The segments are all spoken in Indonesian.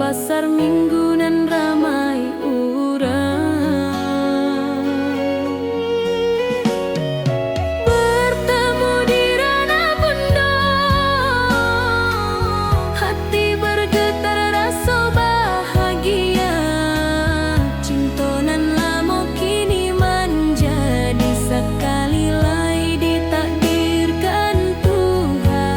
pasar minggu nan ramai urang. Bertemu di ranah pondok, hati bergetar rasa bahagia. Cinta nan lama kini menjadi sekali lai ditakdirkan Tuhan.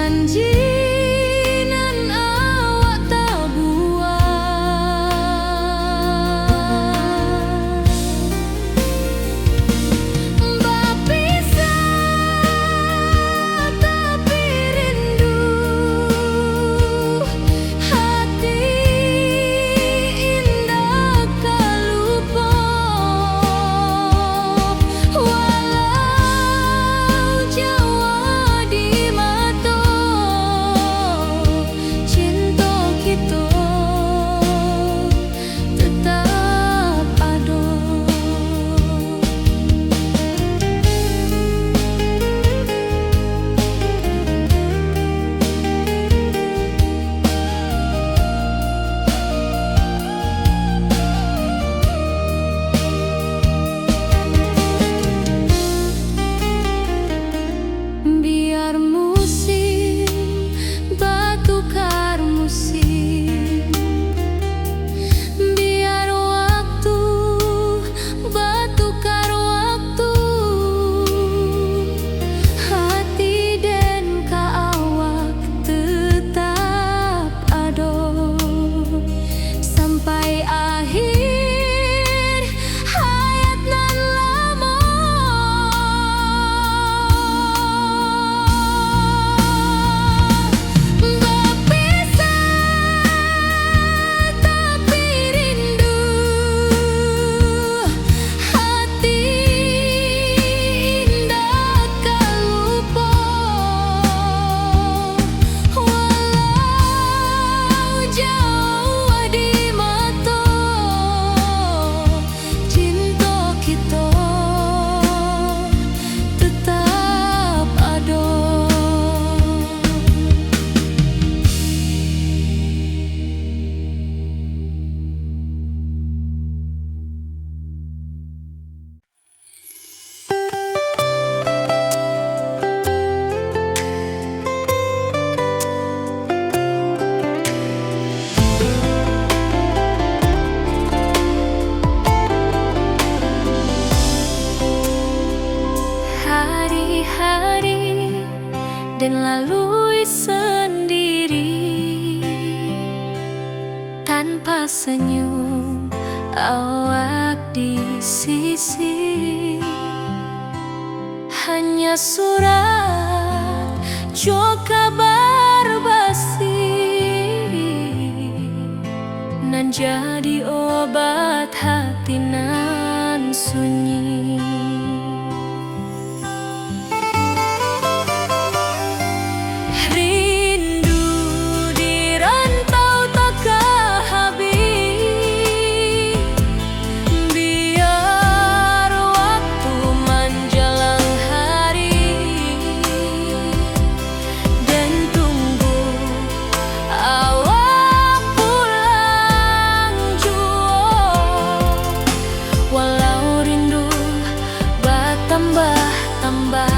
janji nan awak tak buat. Berpisah tapi rindu, hati indah kau lupa. Walau jauh di mata, cinta kita tetap ada. Biar musim bertukar musim, biar waktu bertukar waktu, hati dan awak tetap ada sampai akhir hayat nan lama. Berpisah tapi rindu, hati indah kau lupa. Walau jauh di mata, cinta kita tetap ada. Hari-hari dan lalui sendiri tanpa senyum awak di sisi. Hanya surat jok kabar basi nan jadi obat hati nan sunyi. Rindu di rantau tak habis, biar waktu menjelang hari dan tunggu awak pulang jua. Walau rindu bertambah-tambah,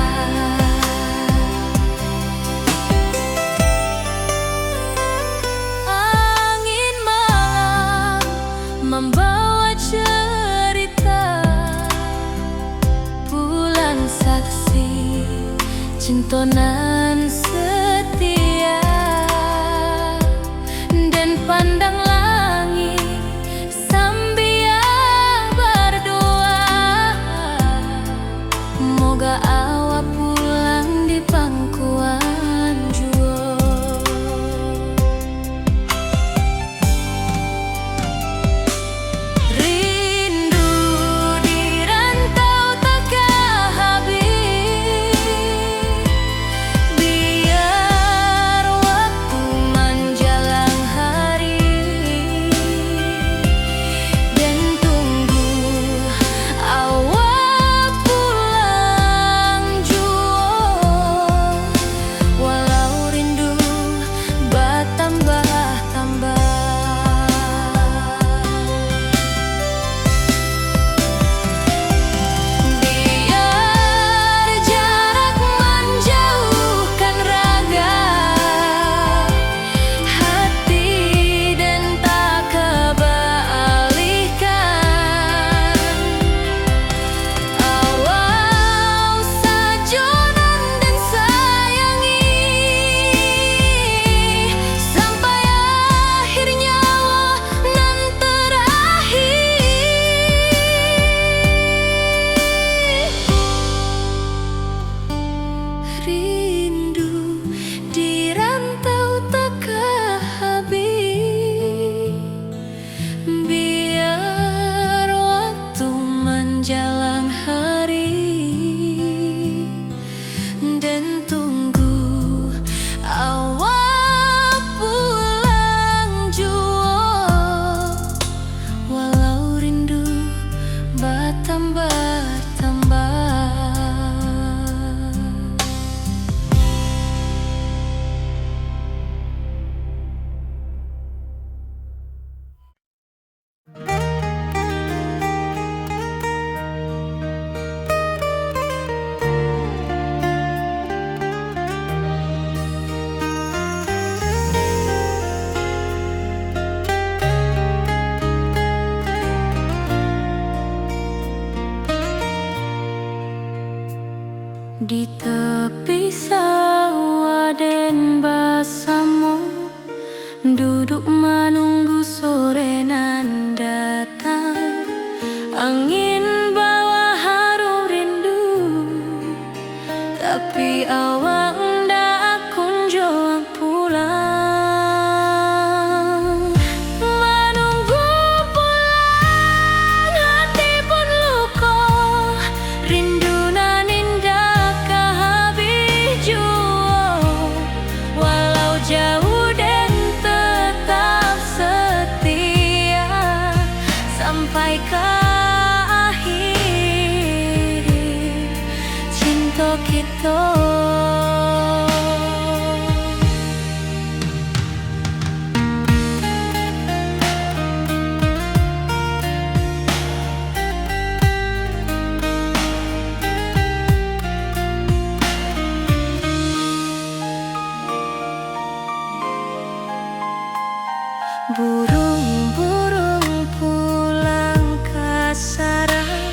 Burung-burung pulang ke sarang,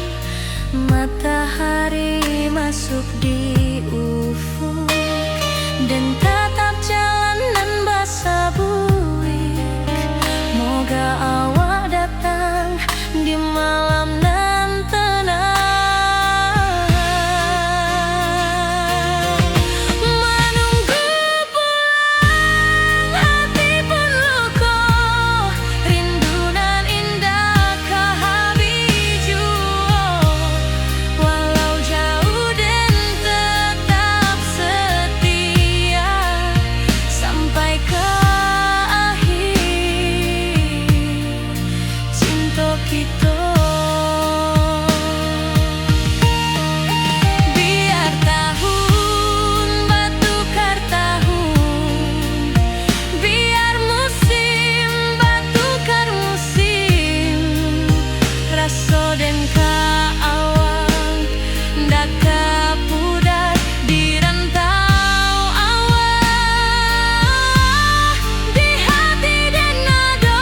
matahari masuk di ufuk, dan tatap jalanan basah buik. Moga awak datang di malam nan tenang. Menunggu pulang hati pun luka, rindu nan indah ke habiju. Walau jauh dan tetap setia sampai ke akhir cinta kita. Biar tahun batukar tahun, biar musim batukar musim, rasa dan kaawang ndak kapudar di rantau awak, di hati dan nado.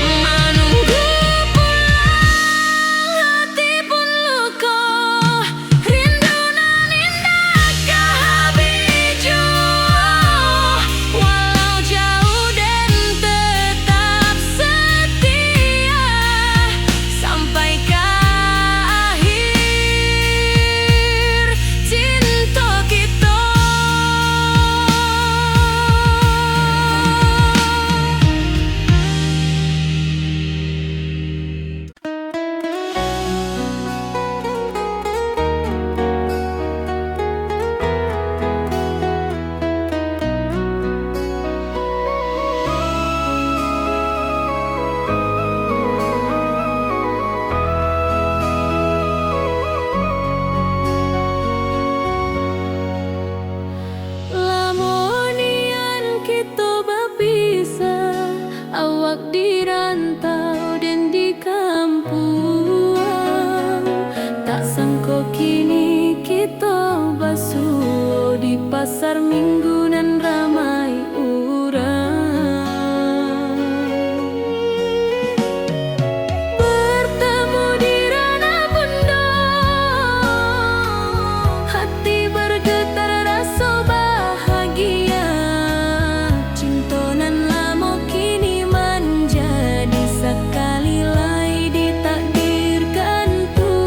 Menunggu pulang hati pun luka, rindu nan indah ke habiju. Walau jauh dan tetap setia sampai ke akhir cinta kita. Lamonian kita berpisah, awak di rantau dan di kampung. Tak sangka kini kita basuh di pasar minggu nan ramai urang. Bertemu di ranah pondok, hati bergetar rasa bahagia. Cinta nan lama kini menjadi sekali lagi ditakdirkan Tuhan.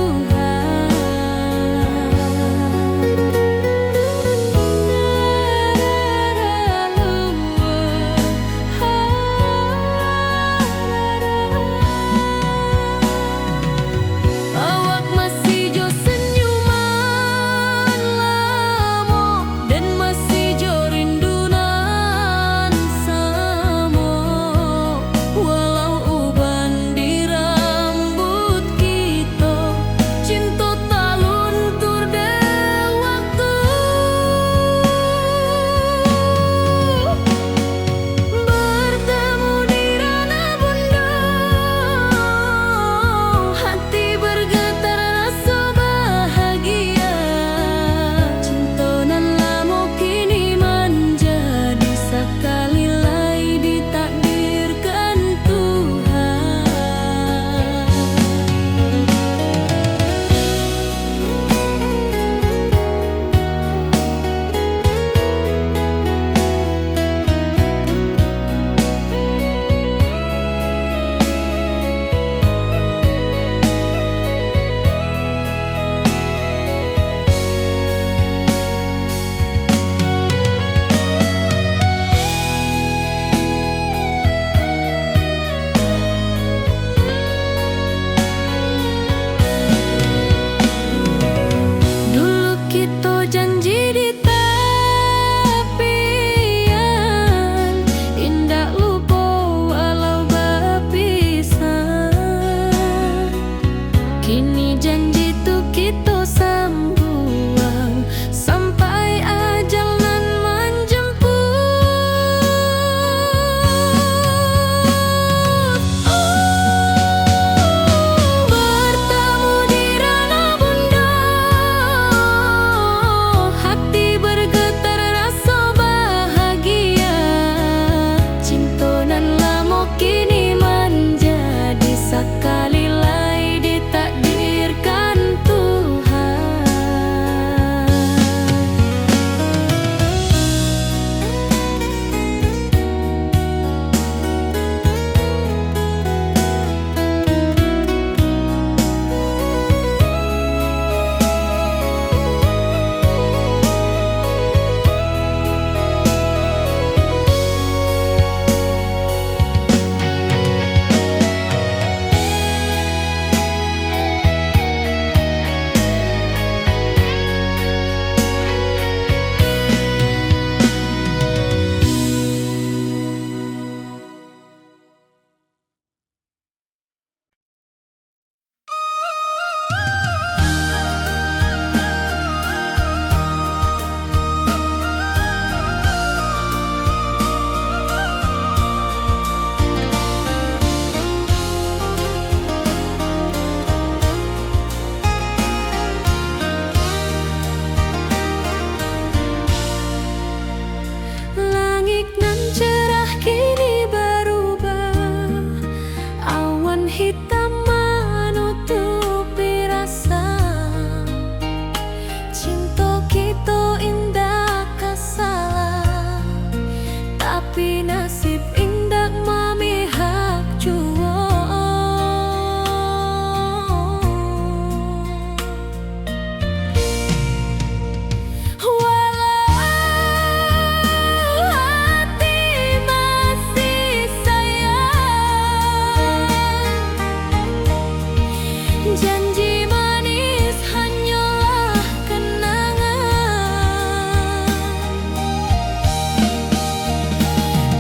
Janji manis hanyalah kenangan.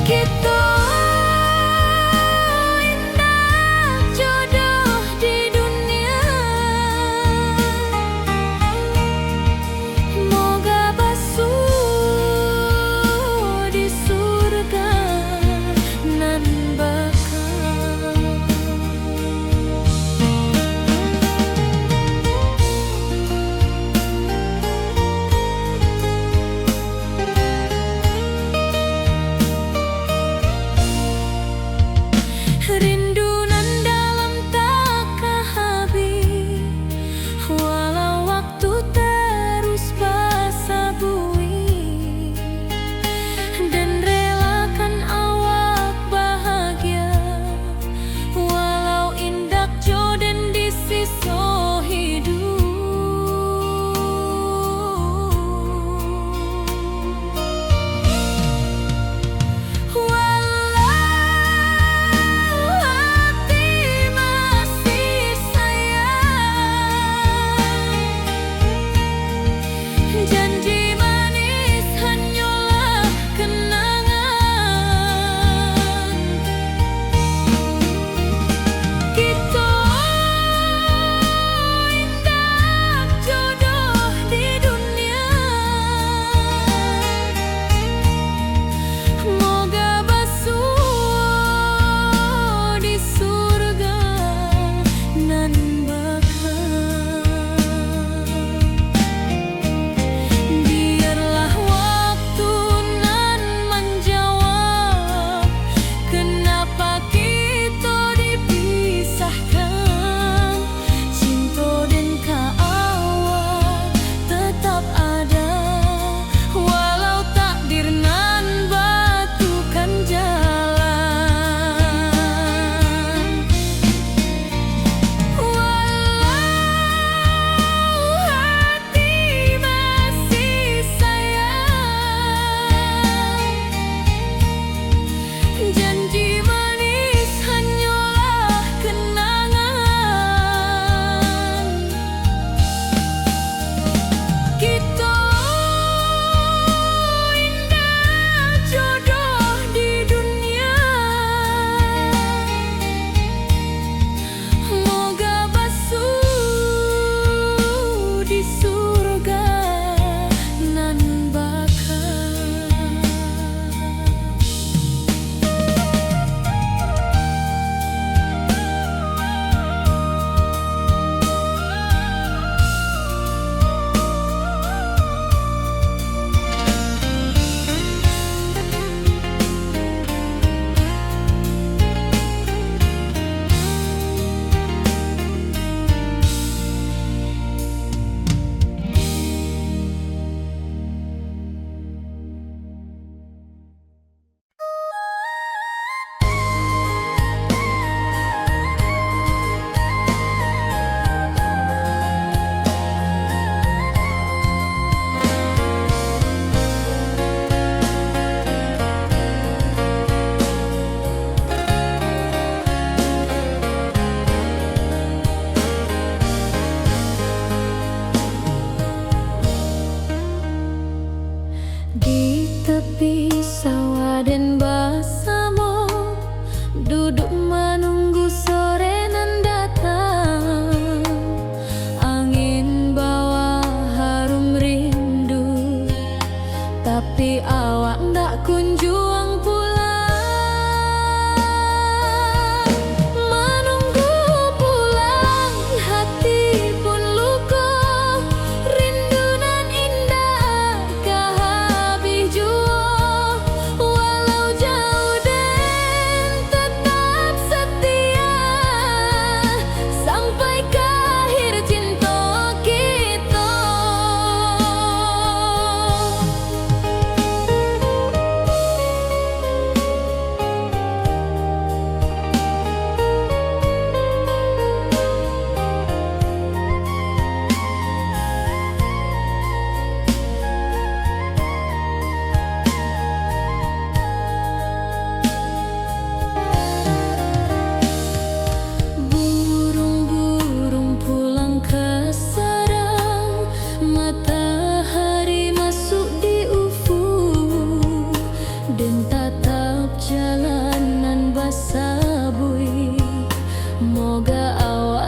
Kita indah jodoh di dunia. Moga basuh di surga nan bakal.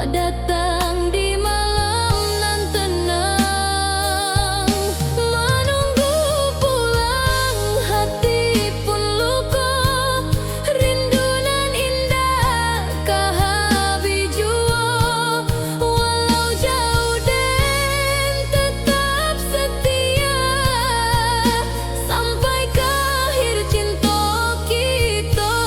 datang di malam nan tenang, menunggu pulang hati pun luka, rindu nan indah kahabi jua, walau jauh den tetap setia sampai ke akhir cinta kita.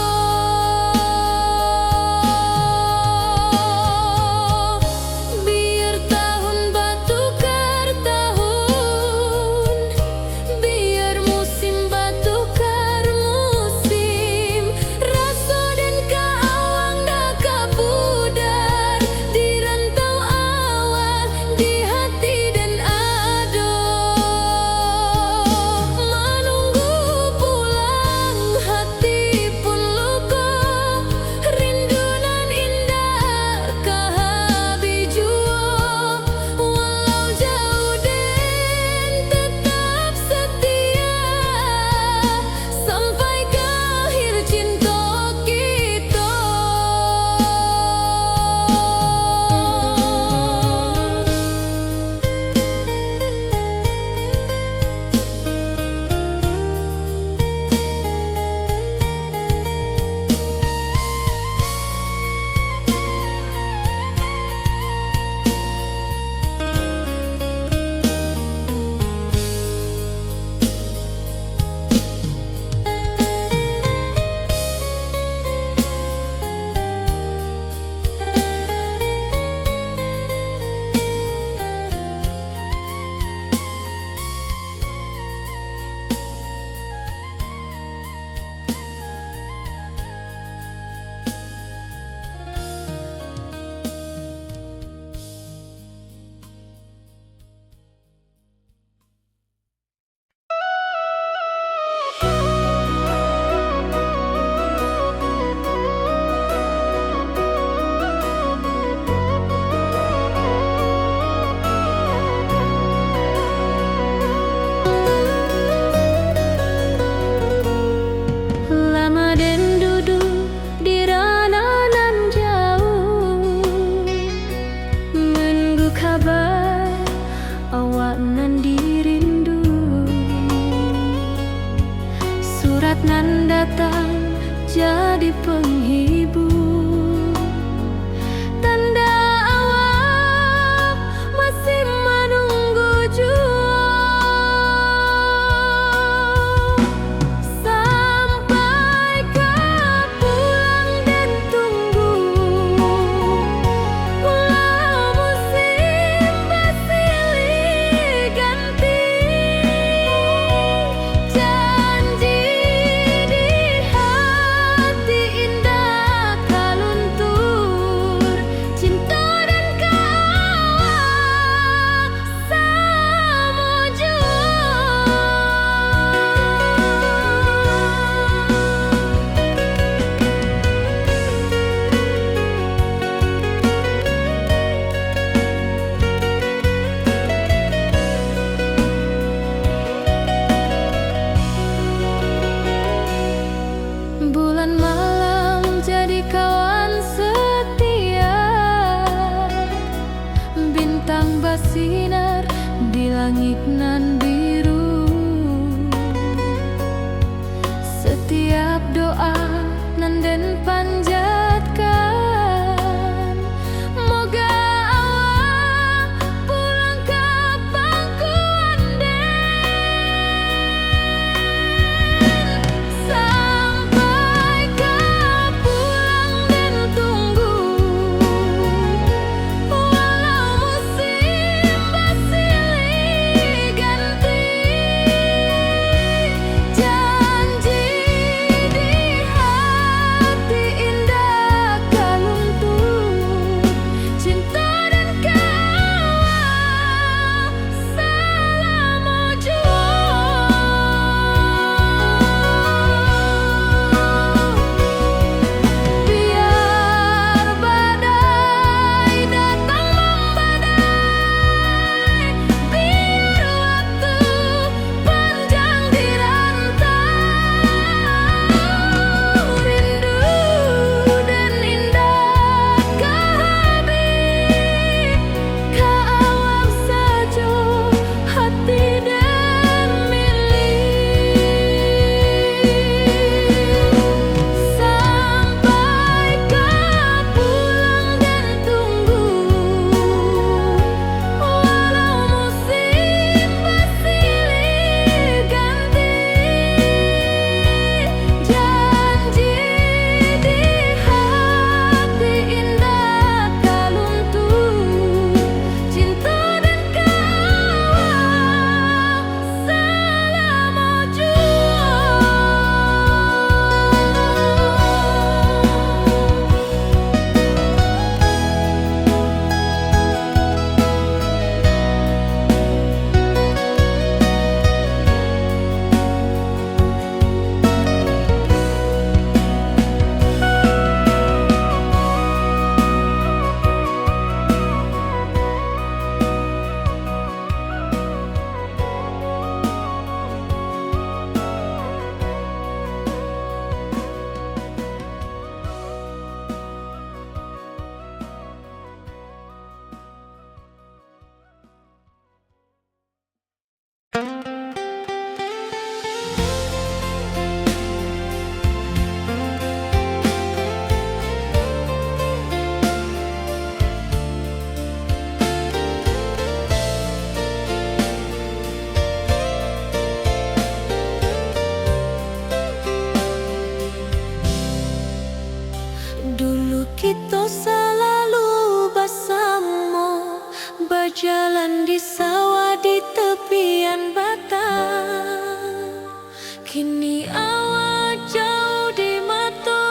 Jalan di sawah di tepian batang, kini awak jauh di mata,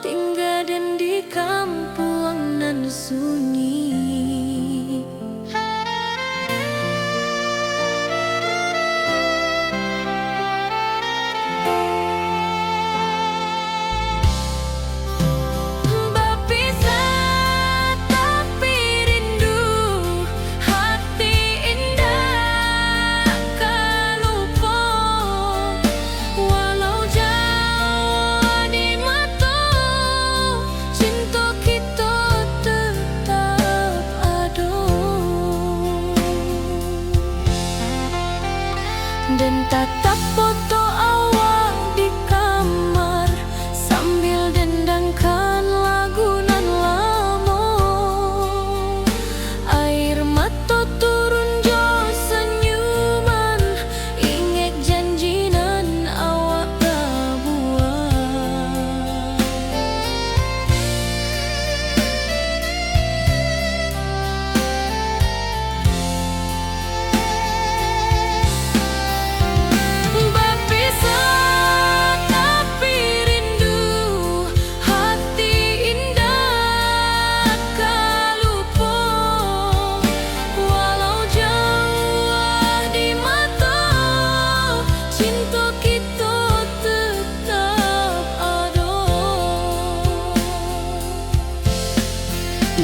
tinggal dan di kampung nan sunyi. Dan tatap foto awak di kamar sambil dendangkan lagu nan lama. Air mata turun jo senyuman, ingat janji nan awak tak buat.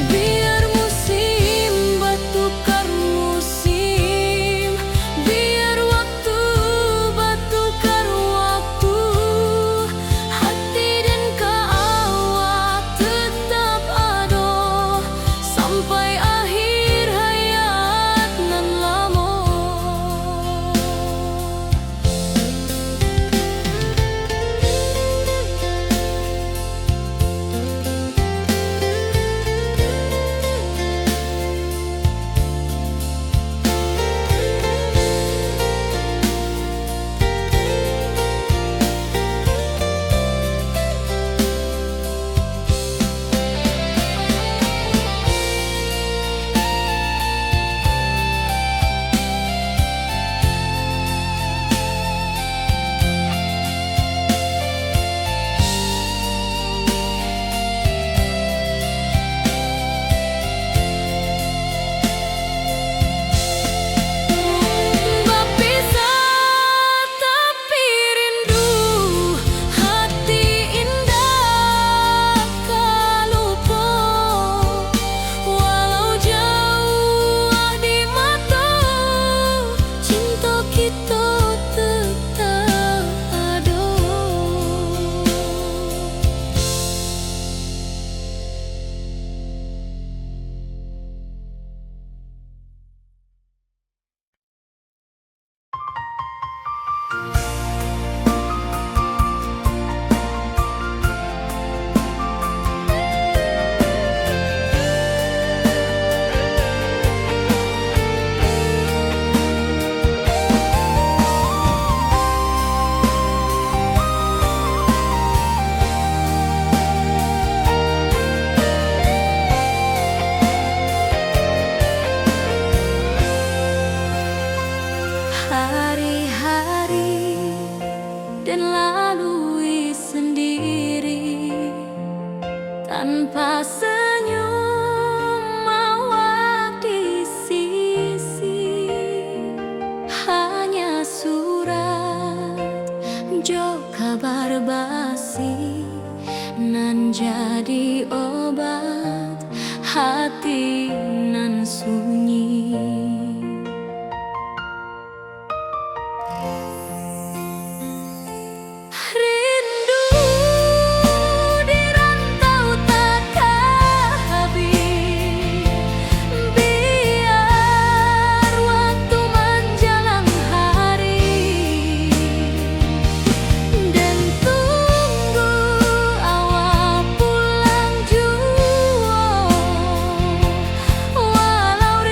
Biar musim bertukar musim, biar waktu bertukar waktu, hati dan awak tetap ada sampai akhir hayat nan lama. Hari-hari dan lalui sendiri tanpa senyum awak di sisi, hanya surat jo kabar basi nan jadi obat hati nan sunyi. Walau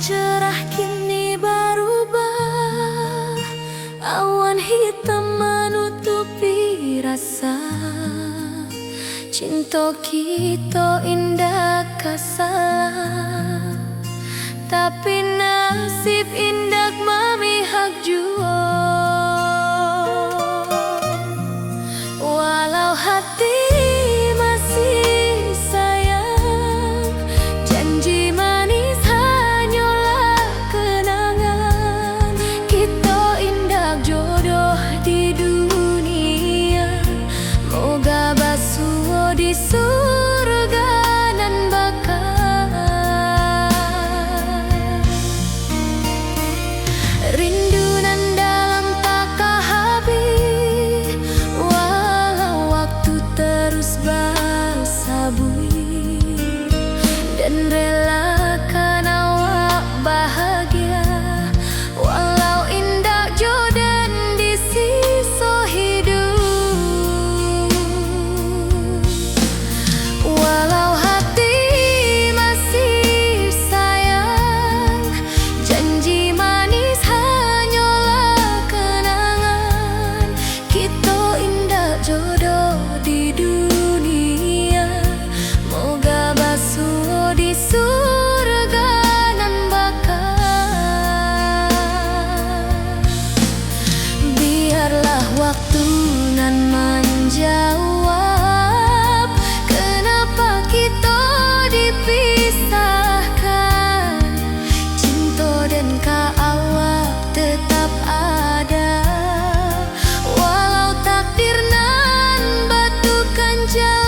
cerah kini berubah, awan hitam menutupi rasa. Cinta kita indah kasar, tapi nasib indah memihak jua. Walau hati masih sayang, janji manis hanyalah kenangan. Kita indah jodoh di dunia, moga basuh di surga nan bakal. Rindu nan dalam tak habis, walau waktu terus bersabui, dan relakan awak bahagia, walau indah jodan di sisa hidup. Walau hati masih sayang, janji manis hanyalah kenangan. Kita indah jodoh di dunia, moga basuh di surga nan bakal. Biarlah waktu nan menjawab, kenapa kita dipisahkan. Cinta dan awak tetap ada, walau takdir nan batukan jalan.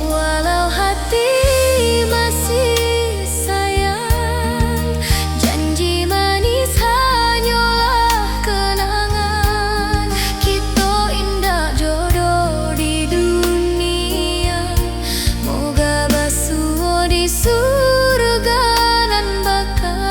Walau hati masih sayang, janji manis hanyalah kenangan. Kita indah jodoh di dunia, moga basuh di surga nan bakal.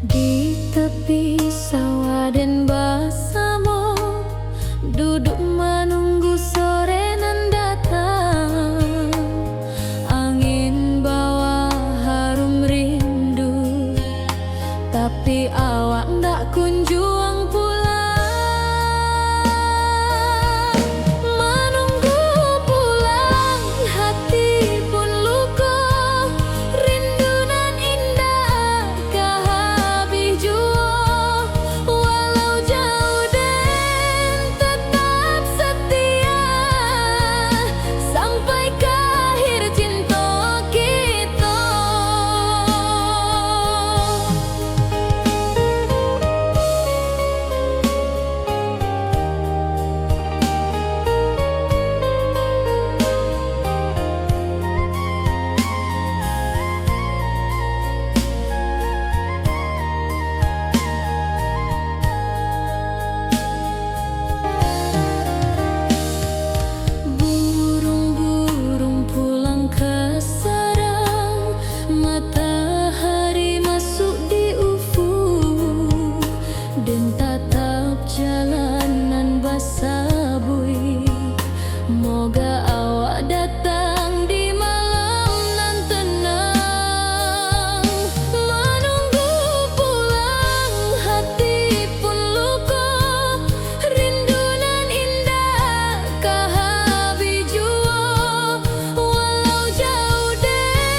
Di tepi sawah dan bersama, duduk menunggu sore nan datang. Angin bawa harum rindu, tapi awak ndak kunjung pulang. Menunggu pulang, hati pun luka. Rindu nan indah kah habis jua, walau jauh dan tetap setia, sampai ke akhir cinta kita. Burung-burung pulang ke sarang, matahari masuk di ufuk, dan tatap jalanan bersabui. Moga awak datang di malam nan tenang. Menunggu pulang, hati pun luka. Rindu nan indah kah habis jua, walau jauh dan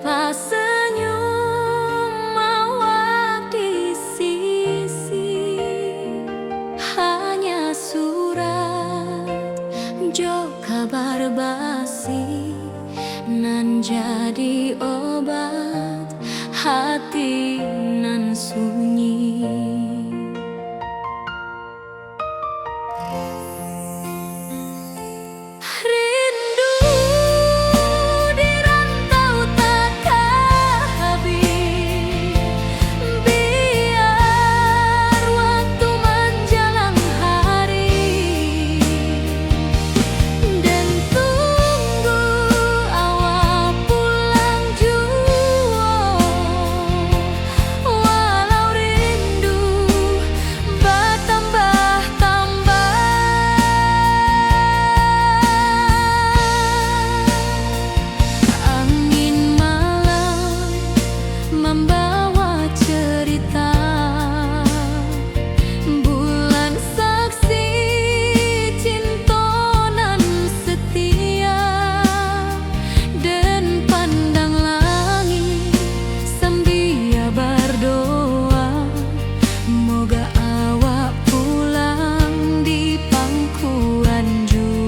tanpa senyum awak di sisi, hanya surat jo kabar basi nan jadi obat hati nan sunyi. Membawa cerita bulan saksi cinta nan setia, dan pandang langit sambil berdoa moga awak pulang di pangkuan jua.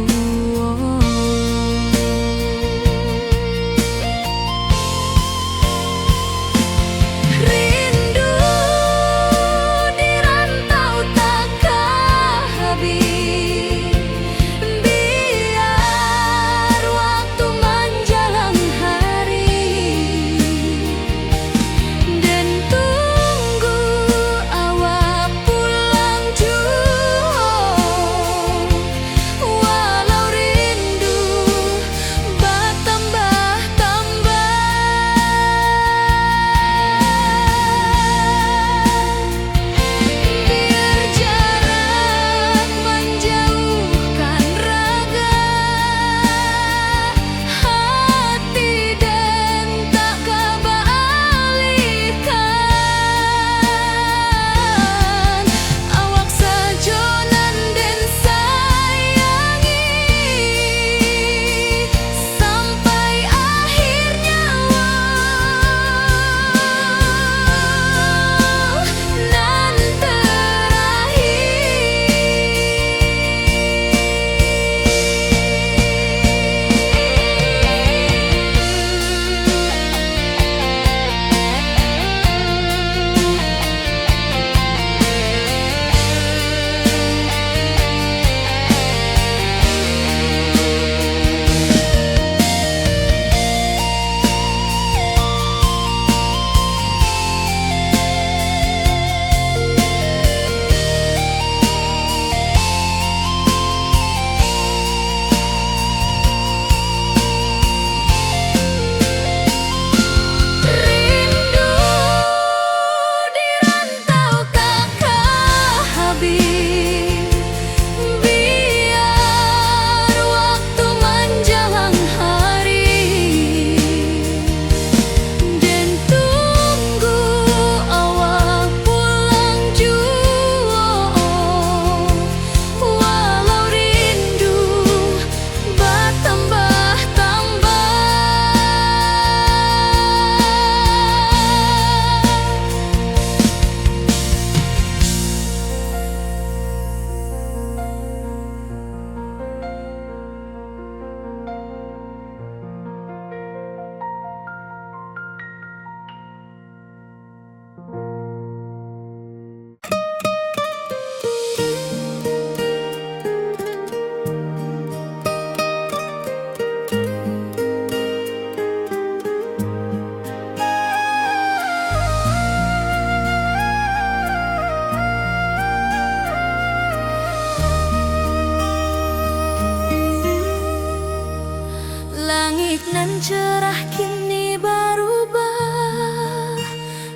Langit nan cerah kini berubah,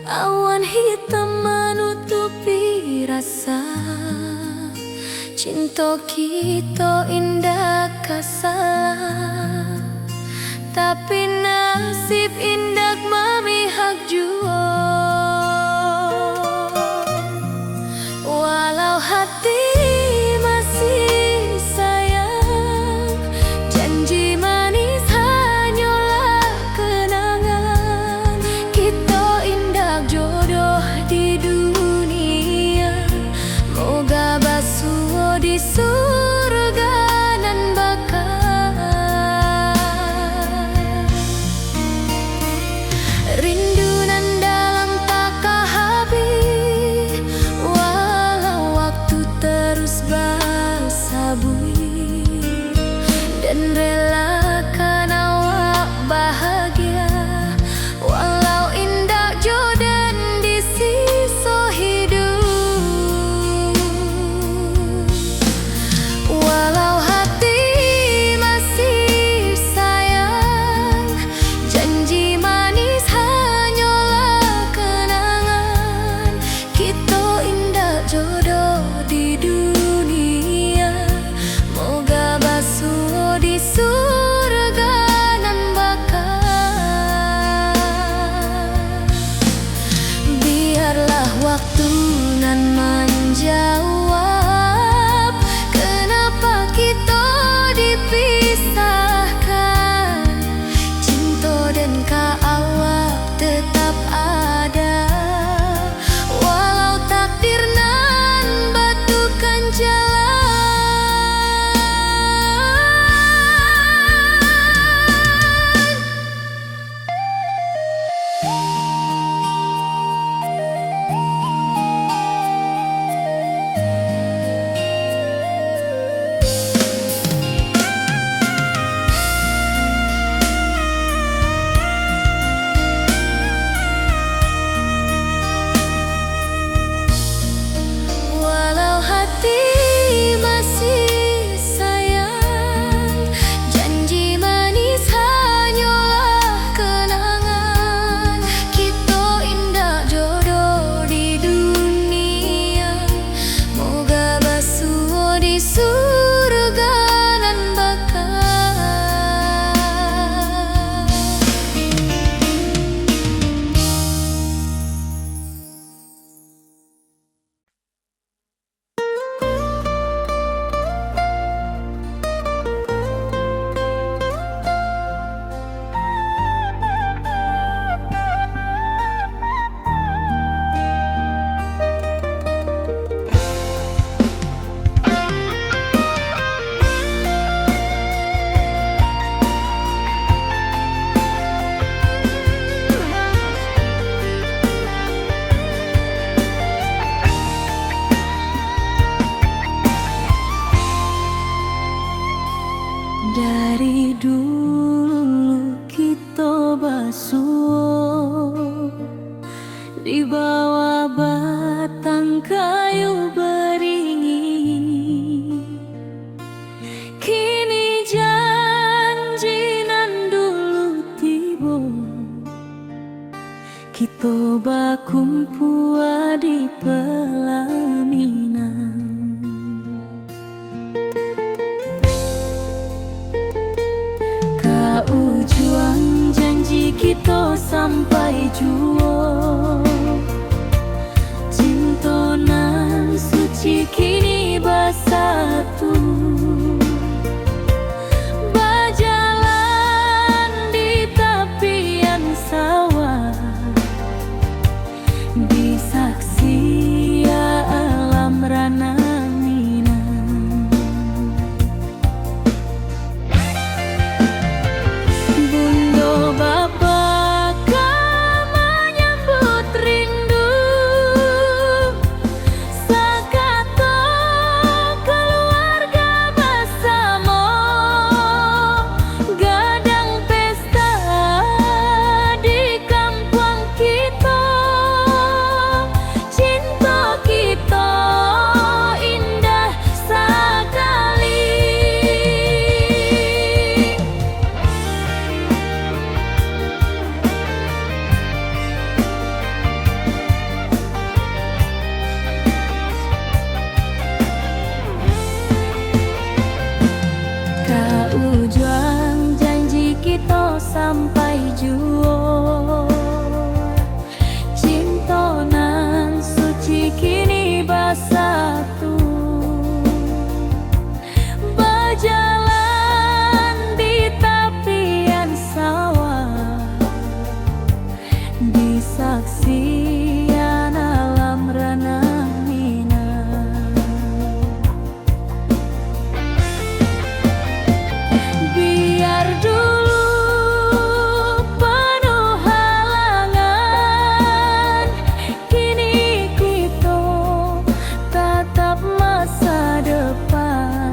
awan hitam menutupi rasa. Cinta kita indah kasalah, tapi nasib indah memihak jua. Walau hati janji manis hanyalah kenangan. suo di bawah batang kayu beringin. Kini janji nan dulu tiba, kita bakumpul di pelaminan. Ujung janji kita sampai jua, cinta nan suci kini bersatu, berjalan di tepian sawah, di saksi alam rana. Ujung janji kita sampai jua, cinta nan suci kini bersatu, berjalan di tepian sawah, di saksian alam rana. Biar dulu penuh halangan, kini kita tatap masa depan.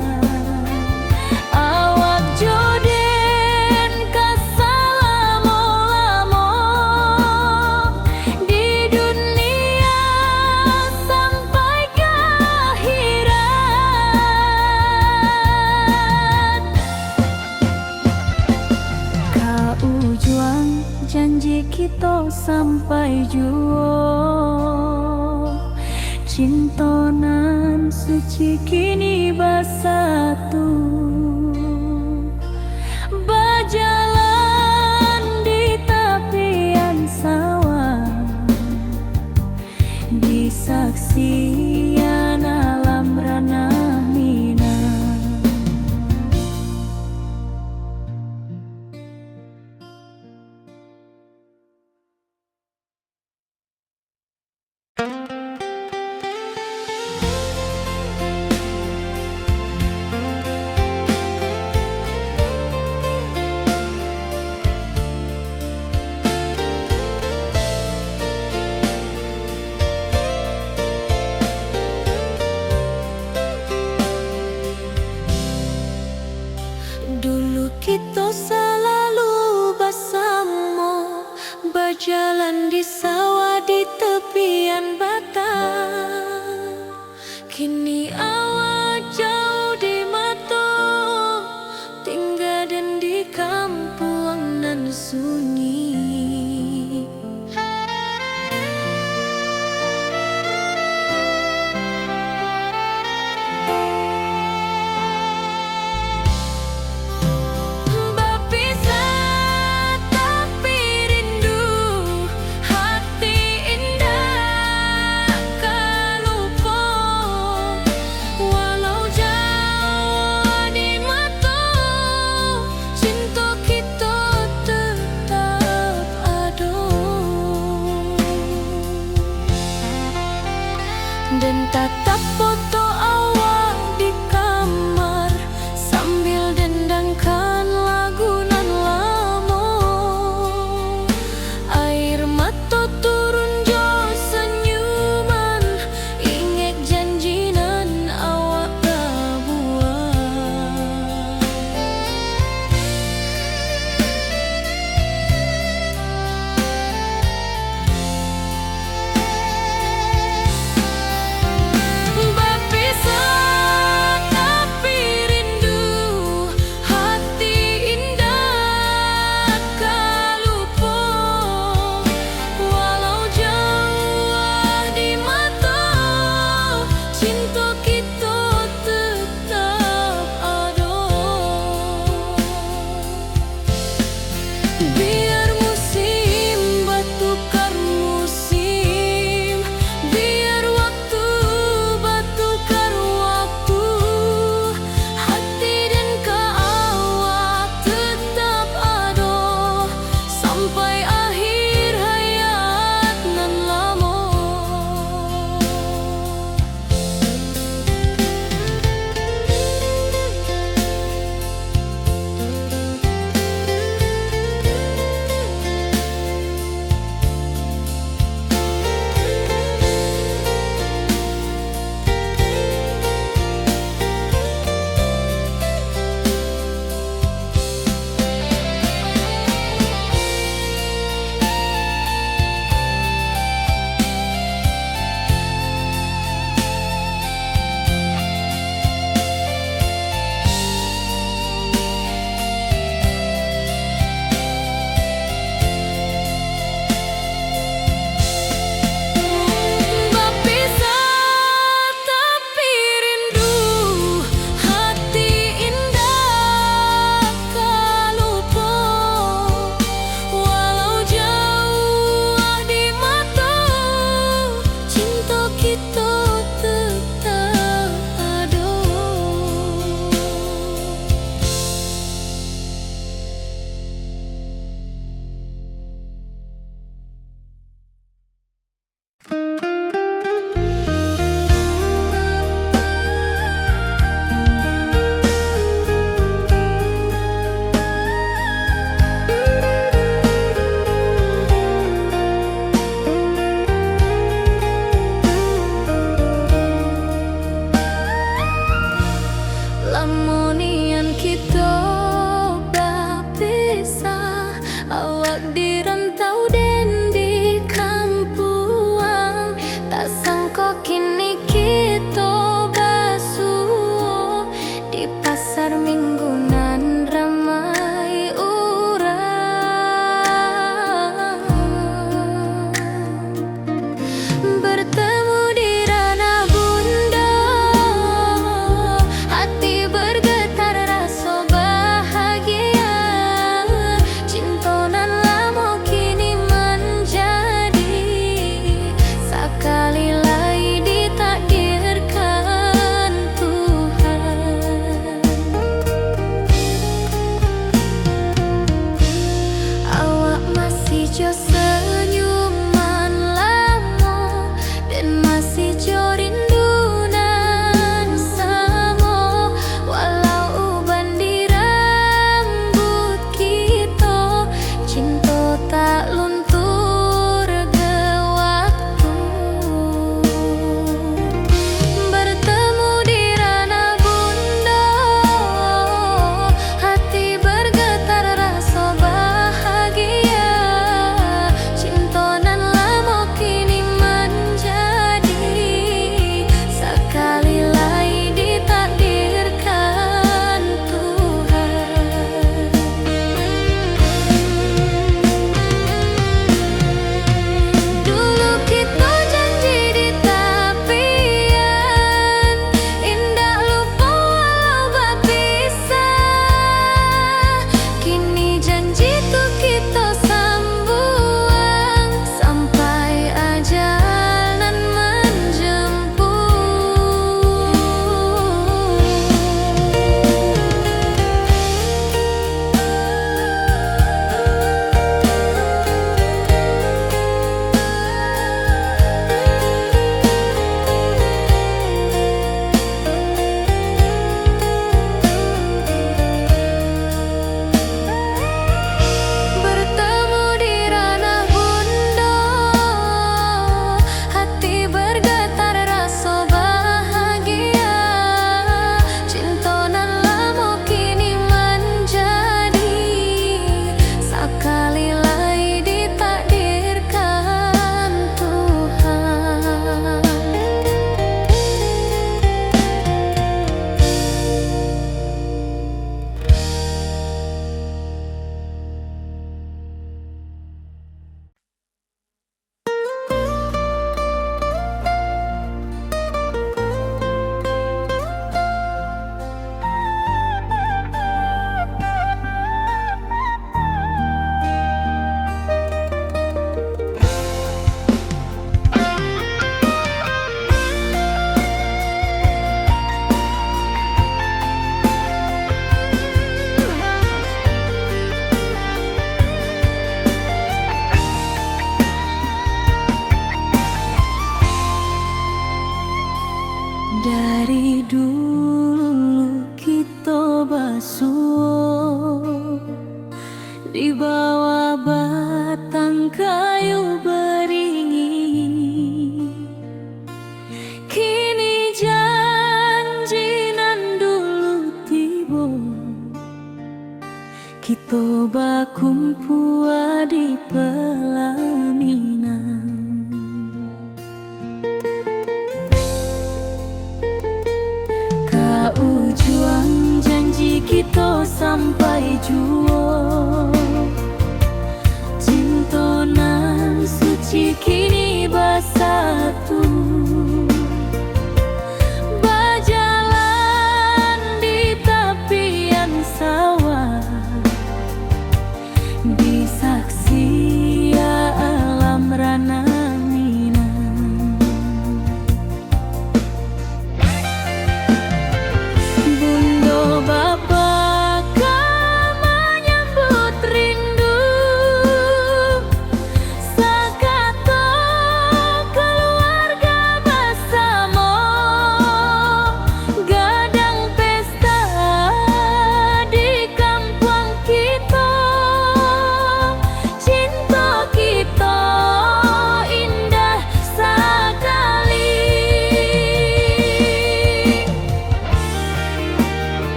Awak joden kesalamo-lamo di dunia sampai ke akhirat. Ujung janji kita sampai jua, cinta nan suci kini bersatu, berjalan di tepian sawah, di saksian alam rana. Dulu kita selalu bersama, berjalan di sawah di tepian batang. Kini awak jauh di mata, tinggal dan di kampung nan sunyi. Cinta kita tetap Biar musim bertukar musim, biar waktu bertukar waktu, hati dan awak tetap ada sampai akhir hayat nan lama. Lamonian kita berpisah, awak di rantau dan di kampuang, tak sangka kini kita basuh di pasar minggu nan ramai urang. Bertemu di ranah bunda, hati bergetar rasa bahagia. Cinta nan lama kini menjadi sekali lagi ditakdirkan Tuhan. Awak masih jo senyuman lama dan masih jo rindu nan sama, walau uban di rambut kita, cinta tak luntur ke waktu. Bertemu di ranah bunda, hati bergetar rasa bahagia.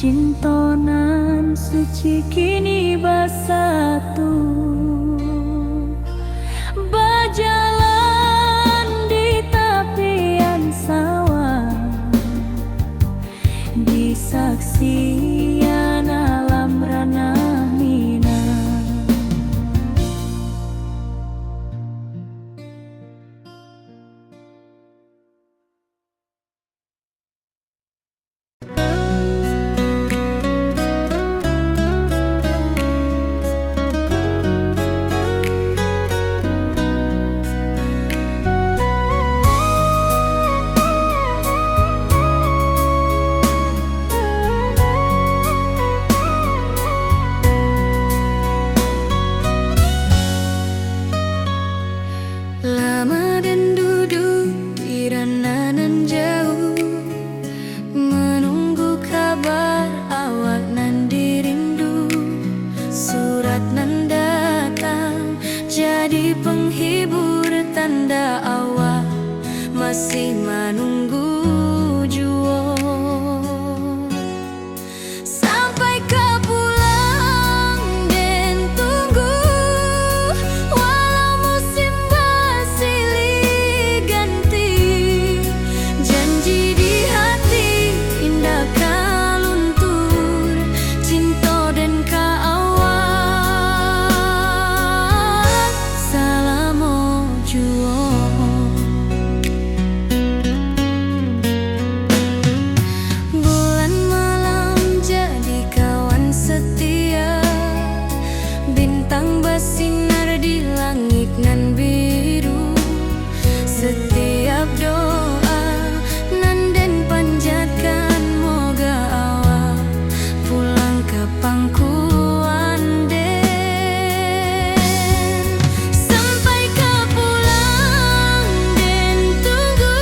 cintonan suci kini bersatu, berjalan di tepian sawah, di saksian alam ranah Minang. Lama dan duduk di ranah jauh, menunggu kabar awak nan dirindu. Surat nan datang jadi penghibur, tanda awak masih menunggu jua. Sampai ke pulang dan tunggu, walau musim bersilih ganti. Janji di hati indah kaluntur, cinta dan kaawak salamo jua. Bulan malam jadi kawan setia, bintang bersinar di langit nan biru. Setiap doa nan den panjatkan, moga awak pulang ke pangkuan den. Sampai ke pulang dan tunggu,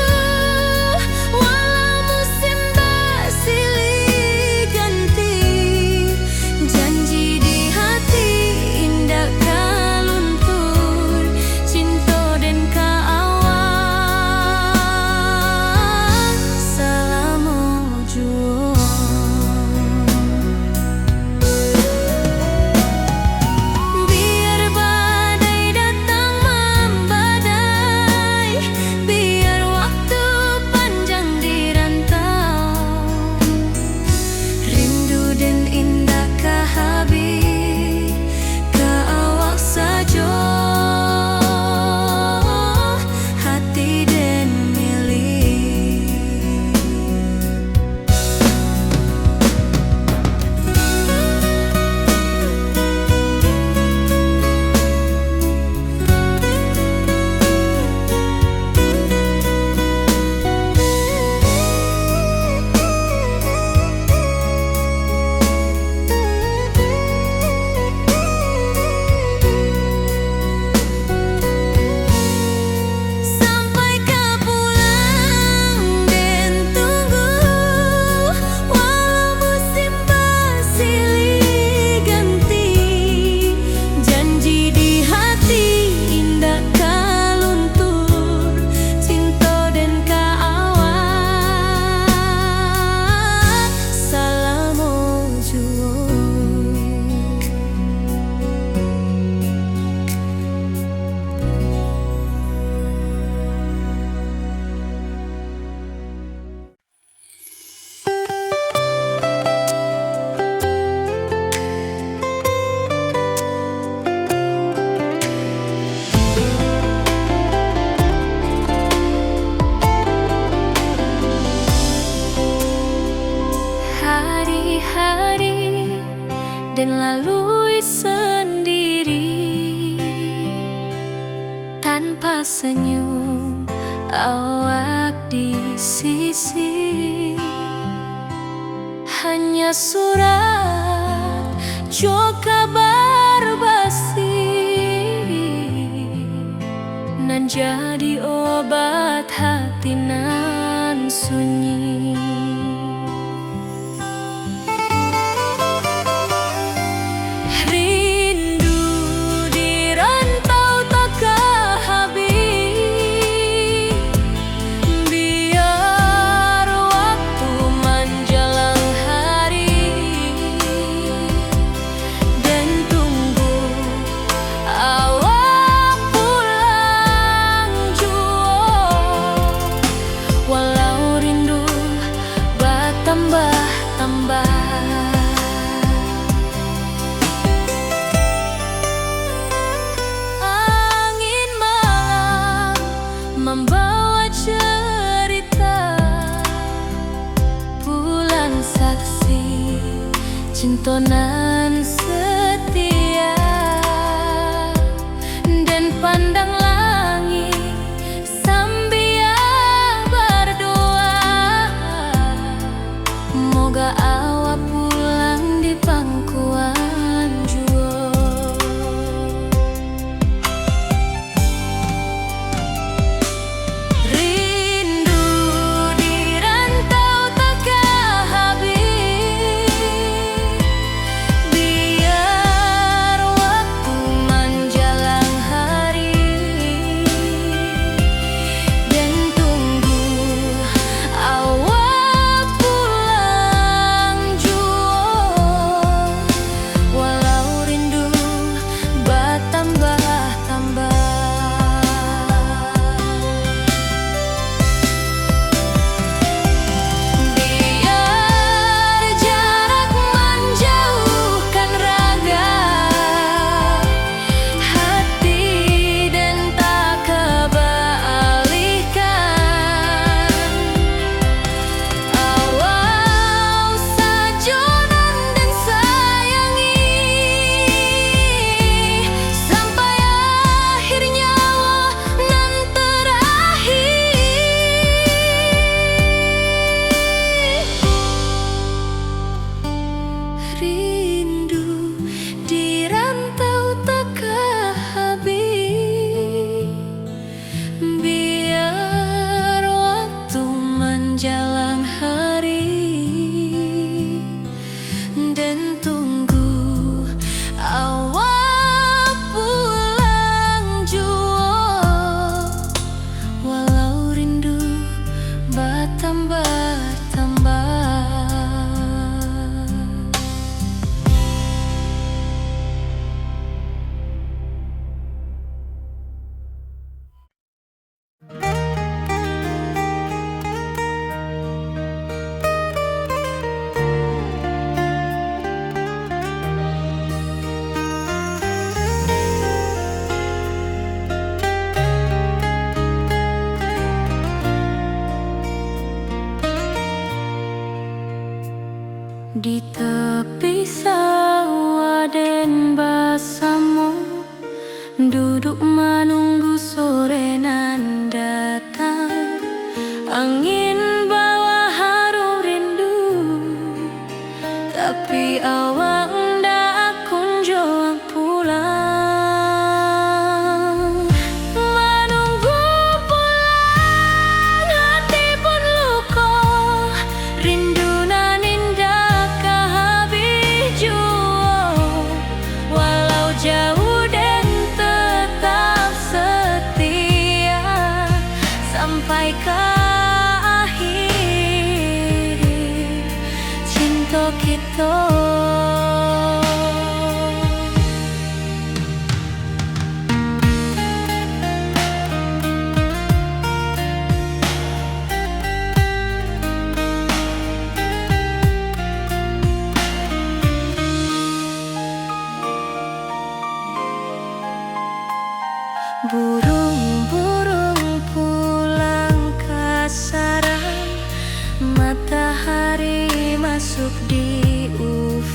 walau musim bersilih ganti. Janji di hati indah kaluntur, cinta dan kaawak salamo jua. Biar badai datang membadai, biar waktu panjang dirantau, rindu dan indah kahabis ke awak saja, hati dan milik. Sampai ke pulang dan tunggu, walau musim bersilih ganti. Janji di hati indah kaluntur, cinta dan kaawak salamo jua. Hari-hari dan lalui sendiri, tanpa senyum awak di sisi. Hanya surat jo kabar basi, nan jadi obat hati nan sunyi. Rindu di rantau tak habis, biar waktu menjelang hari cintonan setia dan pandang langit sambil berdoa, moga awak pulang di pangkuan jua. Rindu di rantau takkan habis, biar waktu menjelang hari dan tunggu awak pulang jua. Walau rindu bertambah-tambah, biar jarak menjauhkan raga hati dan tak kebalikan. Awal sajonan dan sayangi sampai akhir nyawa nan terakhir. Rindu di rantau takkan habis, biar waktu menjelang hari dan tunggu awak pulang jua. Walau rindu bertambah-tambah. Di tepi sawah den bersama, duduk menunggu sore nan datang. Angin bawa harum rindu, tapi awak ndak kunjung pulang. Menunggu pulang hati pun luka, rindu nan indah habis jua. Walau jauh dan tetap setia sampai ke akhir cinta kita. Burung-burung pulang ke sarang, matahari masuk di ufuk.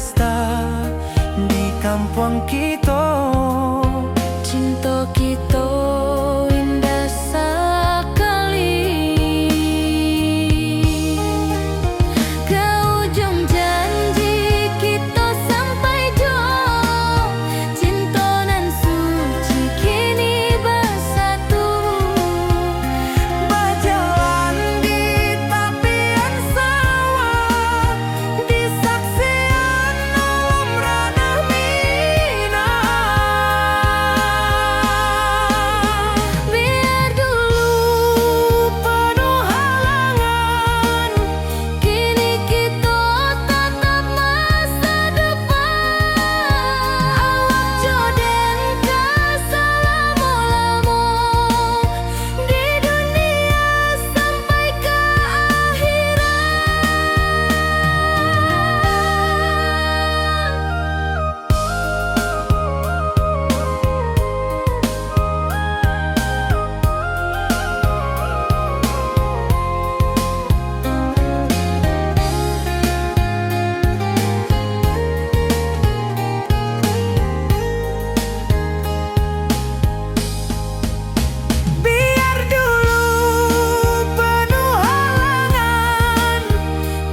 pesta di kampung kita. Cinta kita indah sekali. Ke ujung janji kita sampai jauh. Cinta nan suci kini bersatu. Berjalan di tepian sawah, di saksian alam ranah Minang. Biar dulu penuh halangan, kini kita tatap masa depan. Awak joden keselamo-lamo di dunia sampai ke Biar dulu penuh halangan,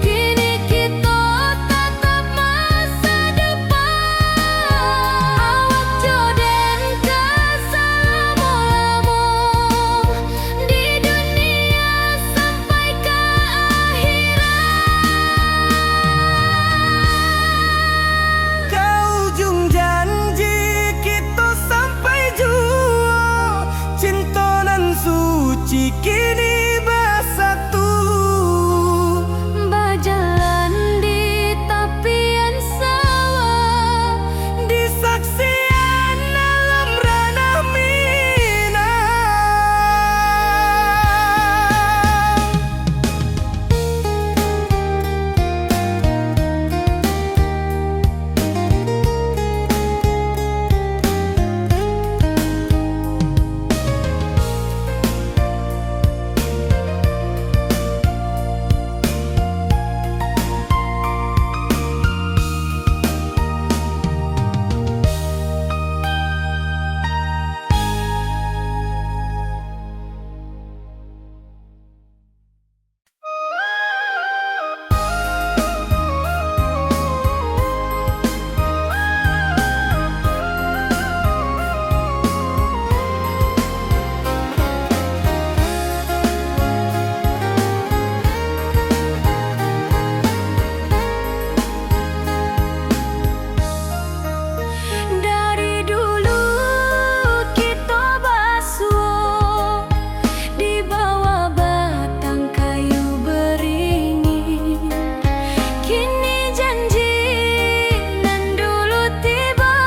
kini kita tatap masa depan. Awak joden keselamo-lamo di dunia sampai ke ke ujung janji kita sampai jua. Cinta nan suci kini bersatu. berjalan di tepian sawah. Di saksian alam ranah Minang. Dari dulu kita basuh di bawah batang kayu beringin. Kini janji nan dulu tiba,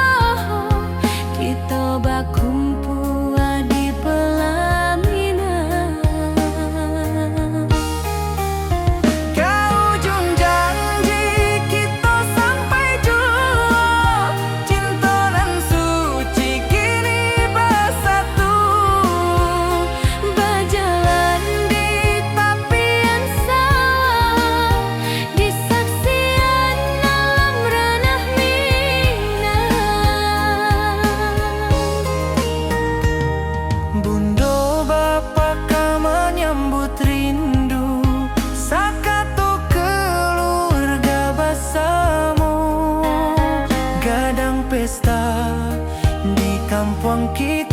kita berkumpul di pelaminan. Ke ujung janji kita sampai jua. Cinta nan suci kini bersatu. Berjalan di tepian sawah, di saksian alam ranah Minang. Bunda bapa menyambut rindu, sakato keluarga bersama. Gadang pesta di kampung kita.